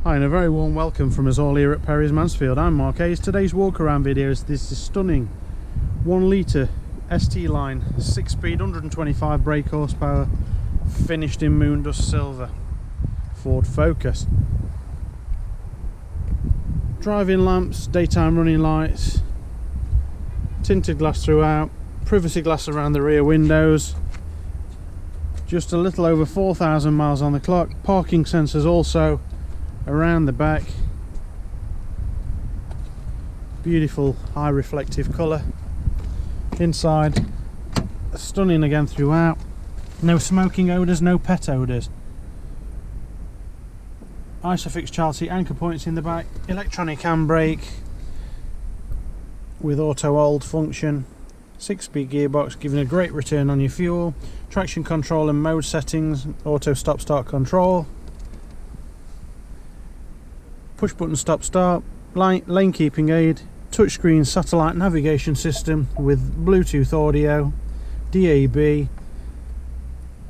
Hi and a very warm welcome from us all here at Perrys Mansfield. I'm Mark Hayes. Today's walk around video is this stunning 1 litre ST line 6-speed 125 brake horsepower finished in moondust silver Ford Focus. Driving lamps, daytime running lights, tinted glass throughout, privacy glass around the rear windows, just a little over 4,000 miles on the clock, parking sensors also around the back, beautiful high reflective colour inside, stunning again throughout, no smoking odours, no pet odours, Isofix child seat anchor points in the back, electronic handbrake with auto hold function, 6-speed gearbox giving a great return on your fuel, traction control and mode settings, auto stop start control, push button stop start, lane keeping aid, touchscreen satellite navigation system with Bluetooth audio, DAB,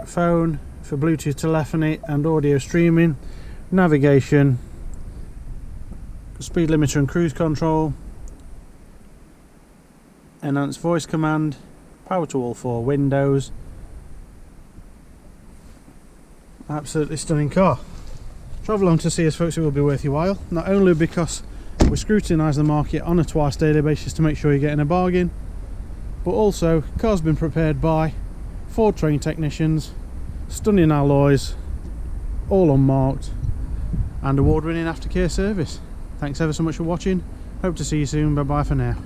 phone for Bluetooth telephony and audio streaming, navigation, speed limiter and cruise control, enhanced voice command, power to all 4 windows. Absolutely stunning car. Travel along to see us folks, it will be worth your while, not only because we scrutinise the market on a twice daily basis to make sure you're getting a bargain, but also car's been prepared by Ford trained technicians, stunning alloys, all unmarked, and award-winning aftercare service. Thanks ever so much for watching, hope to see you soon, bye bye for now.